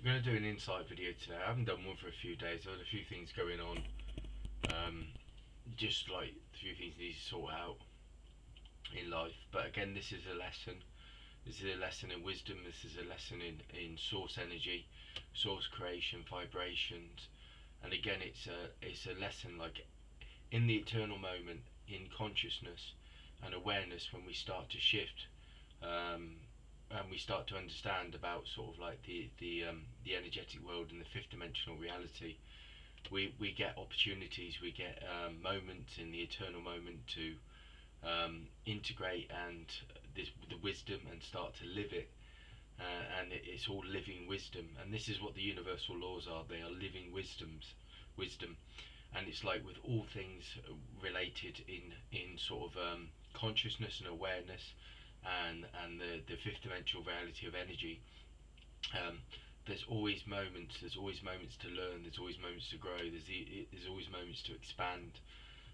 I'm going to do an insight video today. I haven't done one for a few days. I've had a few things going on. Just like a few things need to sort out in life. But again, this is a lesson. This is a lesson in wisdom. This is a lesson in source energy, source creation, vibrations. And again, it's a lesson like in the eternal moment, in consciousness and awareness, when we start to shift, and we start to understand about sort of like the energetic world and the fifth dimensional reality. We get opportunities, we get moments in the eternal moment to integrate and the wisdom and start to live it. And it's all living wisdom, and this is what the universal laws are. They are living wisdom. And it's like with all things related in sort of consciousness and awareness, and the fifth dimensional reality of energy. Um, there's always moments to learn. There's always moments to grow. There's always moments to expand,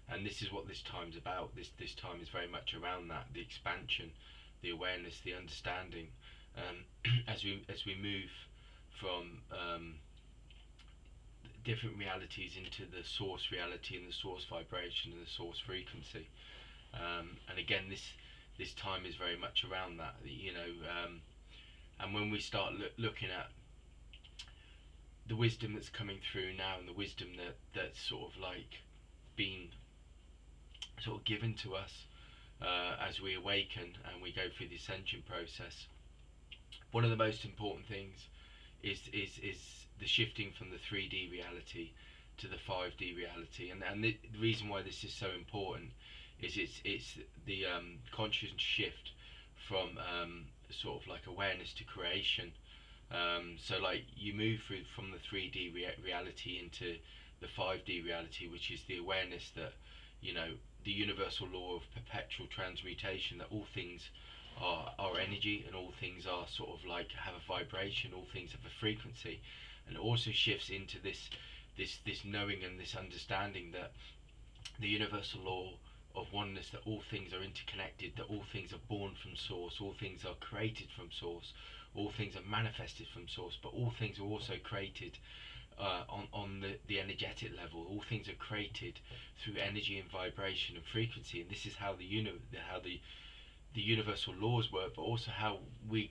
and this is what this time's about. This time is very much around that: the expansion, the awareness, the understanding. As we move from different realities into the source reality and the source vibration and the source frequency. And again, this time is very much around that. And when we start looking at the wisdom that's coming through now, and the wisdom that's sort of like being sort of given to us as we awaken and we go through the ascension process, one of the most important things is the shifting from the 3D reality to the 5D reality. And the reason why this is so important is it's the conscious shift from sort of like awareness to creation. So like you move through from the 3D reality into the 5D reality, which is the awareness that, the universal law of perpetual transmutation, that all things are energy, and all things are sort of like have a vibration, all things have a frequency. And it also shifts into this knowing and this understanding that the universal law of oneness, that all things are interconnected, that all things are born from source, all things are created from source, all things are manifested from source, but all things are also created on the energetic level. All things are created through energy and vibration and frequency, and this is how the universal laws work, but also how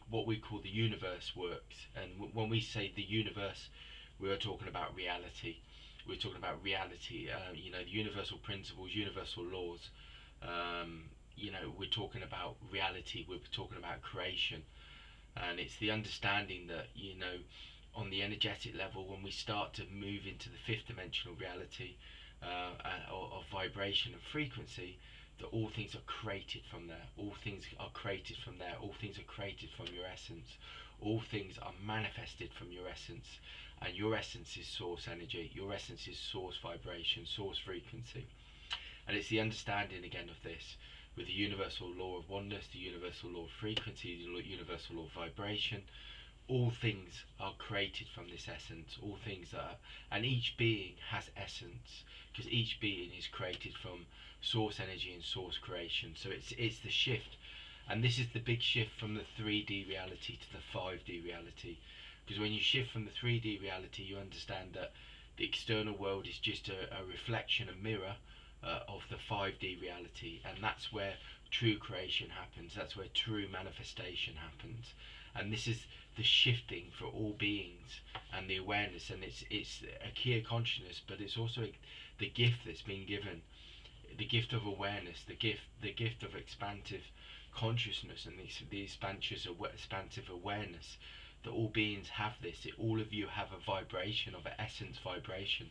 what we call the universe works. And when we say the universe, we are talking about reality. We're talking about reality. The universal principles, universal laws. We're talking about reality. We're talking about creation, and it's the understanding that on the energetic level, when we start to move into the fifth dimensional reality of vibration and frequency, that all things are created from there. All things are created from there. All things are created from your essence. All things are manifested from your essence. And your essence is source energy. Your essence is source vibration, source frequency. And it's the understanding again of this with the universal law of oneness, the universal law of frequency, the universal law of vibration. All things are created from this essence. All things are, and each being has essence, because each being is created from source energy and source creation. So it's the shift, and this is the big shift from the 3D reality to the 5D reality. Because when you shift from the 3D reality, you understand that the external world is just a reflection, a mirror of the 5D reality, and that's where true creation happens. That's where true manifestation happens. And this is the shifting for all beings, and the awareness, and it's a key of consciousness, but it's also the gift that's been given, the gift of awareness, the gift of expansive consciousness, and the expansive awareness, that all beings have this. All of you have a vibration, of an essence vibration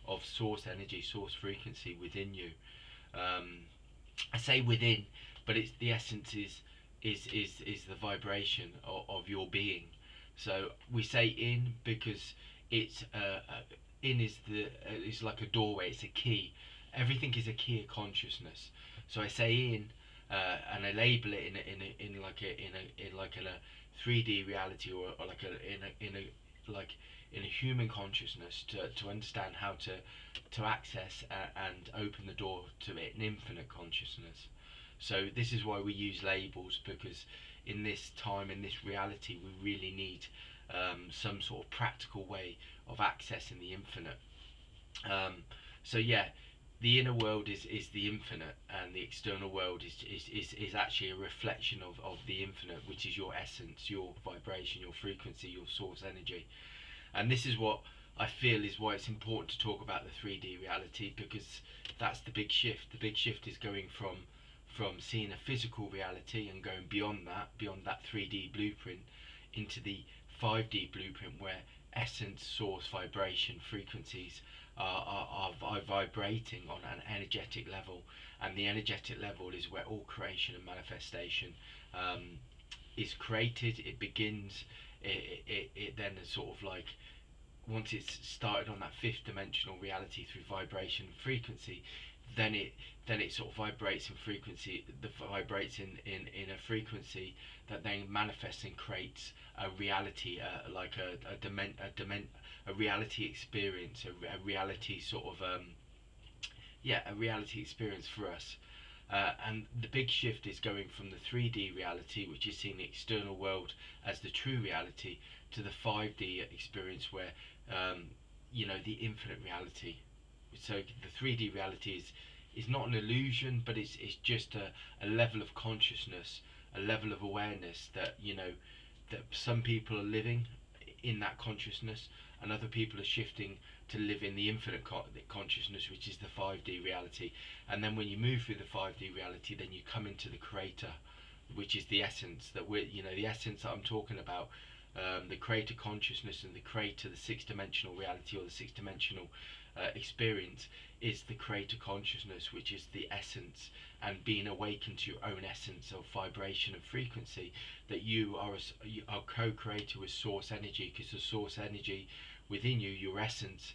of source energy, source frequency within you. I say within, but it's the essence is the vibration of your being. So we say in because it's in is like a doorway. It's a key. Everything is a key of consciousness. So I say in, and I label it in a 3D reality, or like in a human consciousness, to understand how to access and open the door to it, an infinite consciousness. So this is why we use labels, because in this time, in this reality, we really need some sort of practical way of accessing the infinite. Um, so yeah, the inner world is the infinite, and the external world is actually a reflection of the infinite, which is your essence, your vibration, your frequency, your source energy. And this is what I feel is why it's important to talk about the 3D reality, because that's the big shift. The big shift is going from seeing a physical reality and going beyond that 3D blueprint, into the 5D blueprint, where essence, source, vibration, frequencies are vibrating on an energetic level. And the energetic level is where all creation and manifestation um, is created. It begins. It then is sort of like, once it's started on that fifth dimensional reality through vibration and frequency, then it sort of vibrates in frequency, vibrates in a frequency that then manifests and creates a reality, like a reality experience, a reality sort of a reality experience for us. And the big shift is going from the 3D reality, which is seeing the external world as the true reality, to the 5D experience, where the infinite reality. So the 3D reality is not an illusion, but it's just a level of consciousness, a level of awareness that that some people are living in that consciousness, and other people are shifting to live in the infinite consciousness, which is the 5D reality. And then when you move through the 5D reality, then you come into the creator, which is the essence that the essence that I'm talking about. The creator consciousness and the creator, the six-dimensional reality, or the six-dimensional experience, is the creator consciousness, which is the essence, and being awakened to your own essence of vibration and frequency, that you are a co-creator with source energy, because the source energy within you, your essence,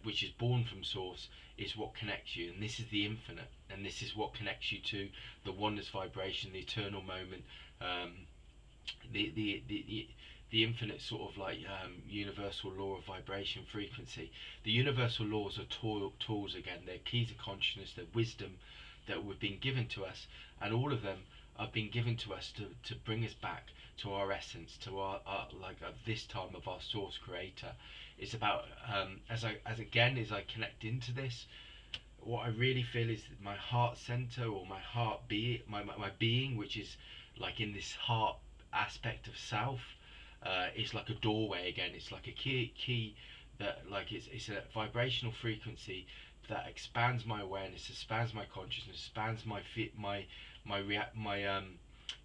which is born from source, is what connects you. And this is the infinite, and this is what connects you to the oneness vibration, the eternal moment, the infinite sort of like universal law of vibration frequency. The universal laws are tools again. They're keys of consciousness, they're wisdom that we've been given to us, and all of them have been given to us to bring us back to our essence, to our like this time of our source creator. It's about as I connect into this, what I really feel is that my heart center, or my heart my being, which is like in this heart aspect of self, is like a doorway again. It's like a key that, like, it's a vibrational frequency that expands my awareness, expands my consciousness, expands my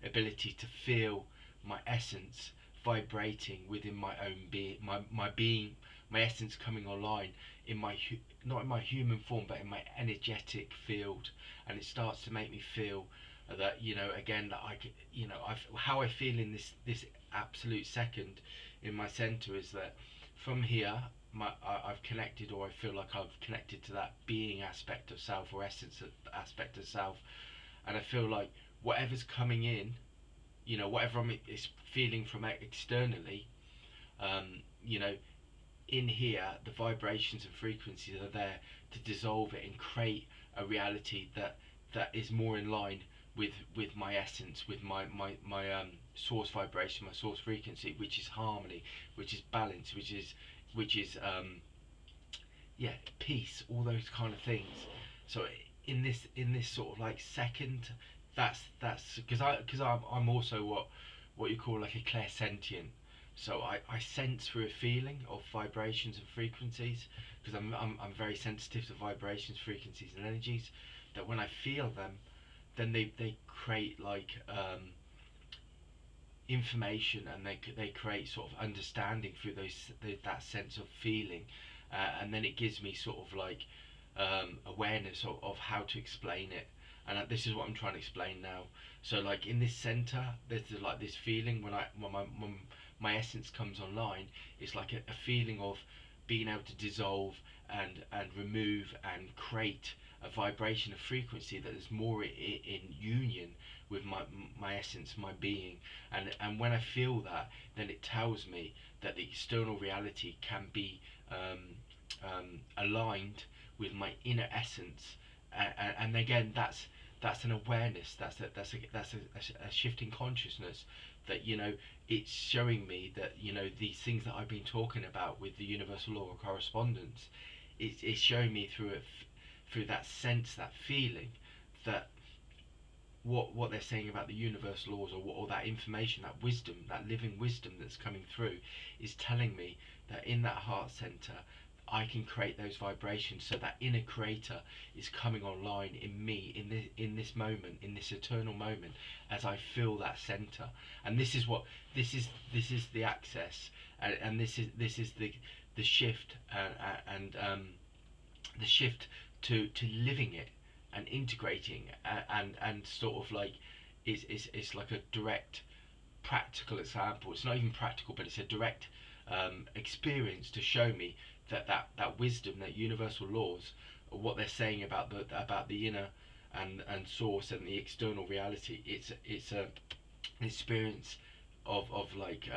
ability to feel my essence vibrating within my own being, my being, my essence coming online in my not in my human form, but in my energetic field. And it starts to make me feel that, again, that how I feel in this absolute second in my center is that from here, I've connected, or I feel like I've connected to that being aspect of self, or essence aspect of self. And I feel like whatever's coming in, whatever is feeling from externally, um, you know, in here, the vibrations and frequencies are there to dissolve it and create a reality that is more in line with my essence, with my source vibration, my source frequency, which is harmony, which is balance, which is peace, all those kind of things. So in this sort of like second, that's because I'm also what you call like a clairsentient. So I sense through a feeling of vibrations and frequencies, because I'm very sensitive to vibrations, frequencies, and energies. That when I feel them, then they create like information, and they create sort of understanding through that sense of feeling, and then it gives me sort of like awareness of how to explain it. And this is what I'm trying to explain now. So like in this center, there's like this feeling when my essence comes online. It's like a feeling of being able to dissolve and remove and create a vibration, a frequency that is more in union with my essence, my being. And when I feel that, then it tells me that the external reality can be aligned with my inner essence. And again, that's an awareness. That's a shift in consciousness that, you know, it's showing me that, you know, these things that I've been talking about with the universal law of correspondence, it's showing me through through that sense, that feeling, that what they're saying about the universal laws, or that information, that wisdom, that living wisdom that's coming through, is telling me that in that heart center I can create those vibrations, so that inner creator is coming online in me, in this moment, in this eternal moment, as I feel that center. And this is what this is the access, and this is the shift, and the shift to living it and integrating, and sort of like is like a direct practical example. It's not even practical, but it's a direct experience to show me that wisdom, that universal laws, what they're saying about the inner and source and the external reality. It's an experience of like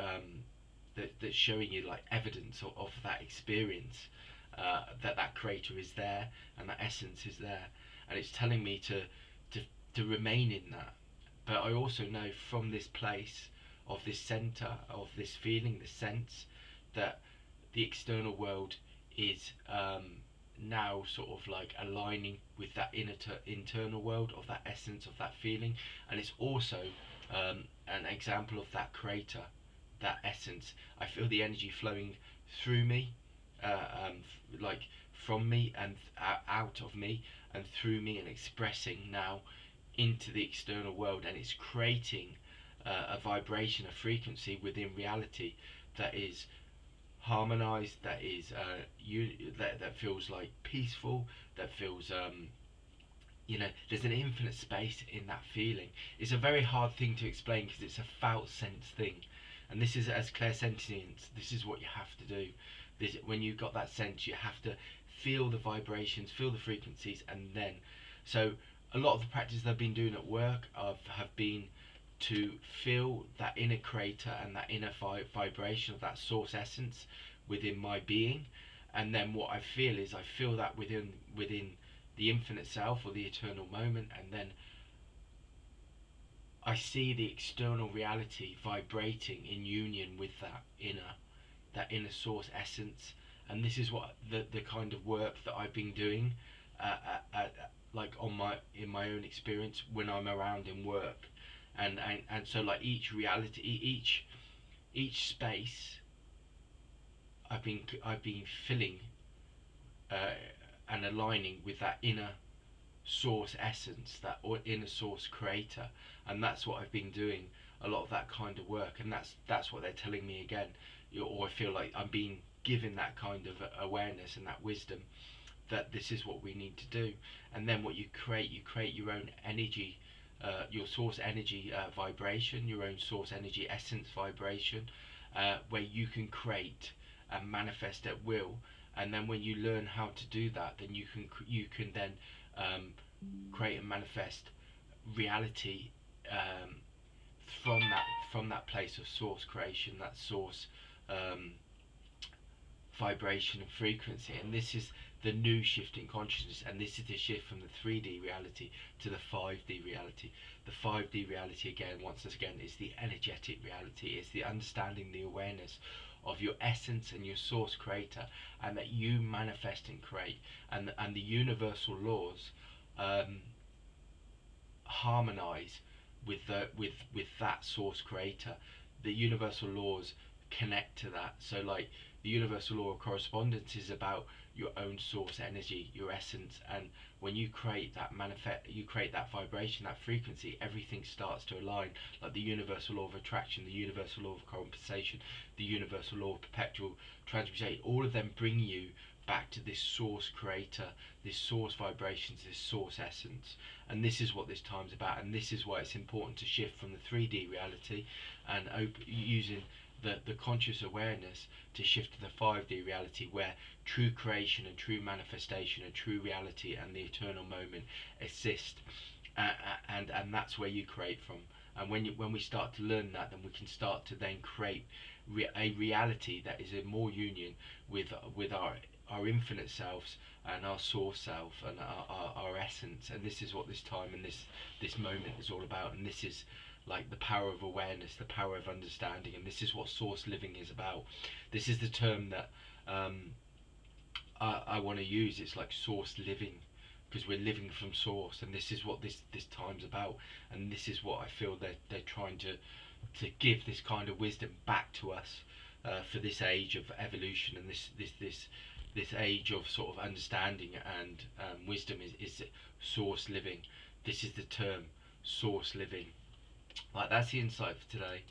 that's showing you like evidence of that experience, that creator is there and that essence is there, and it's telling me to remain in that. But I also know from this place of this center, of this feeling, this sense, that the external world is now sort of like aligning with that internal world of that essence, of that feeling. And it's also an example of that creator, that essence. I feel the energy flowing through me, like from me and out of me and through me, and expressing now into the external world, and it's creating a vibration, a frequency within reality that is harmonized, that is that feels like peaceful, that feels you know, there's an infinite space in that feeling. It's a very hard thing to explain because it's a felt sense thing, and this is, as clairsentience, this is what you have to do. This, when you've got that sense, you have to feel the vibrations, feel the frequencies, and then, so a lot of the practices I've been doing at work have been to feel that inner creator and that inner vibration of that source essence within my being. And then what I feel is, I feel that within the infinite self, or the eternal moment, and then I see the external reality vibrating in union with that inner source essence. And this is what the kind of work that I've been doing, like in my own experience when I'm around in work. And so like each reality, each space I've been filling and aligning with that inner source essence, that inner source creator. And that's what I've been doing, a lot of that kind of work. And that's what they're telling me again, or I feel like I'm being given that kind of awareness and that wisdom, that this is what we need to do. And then what you create your own energy, your source energy vibration, your own source energy essence vibration, where you can create and manifest at will. And then when you learn how to do that, then you can then create and manifest reality, from that place of source creation, that source vibration and frequency. And this is the new shift in consciousness, and this is the shift from the 3D reality to the 5D reality. The 5D reality, again, once again, is the energetic reality. It's the understanding, the awareness of your essence and your source creator, and that you manifest and create, and the universal laws harmonize with that source creator. The universal laws connect to that. So like the universal law of correspondence is about your own source energy, your essence, and when you create that you create that vibration, that frequency, everything starts to align. Like the universal law of attraction, the universal law of compensation, the universal law of perpetual transmutation, all of them bring you back to this source creator, this source vibrations, this source essence. And this is what this time's about, and this is why it's important to shift from the 3D reality and using the conscious awareness to shift to the 5D reality, where true creation and true manifestation and true reality and the eternal moment exist, and that's where you create from. And when we start to learn that, then we can start to then create a reality that is in more union with our infinite selves and our source self and our essence. And this is what this time and this moment is all about. And this is like the power of awareness, the power of understanding, and this is what source living is about. This is the term that I want to use. It's like source living, because we're living from source, and this is what this time's about, and this is what I feel they're trying to give this kind of wisdom back to us for this age of evolution, and this age of sort of understanding and wisdom is source living. This is the term, source living. Like, that's the insight for today.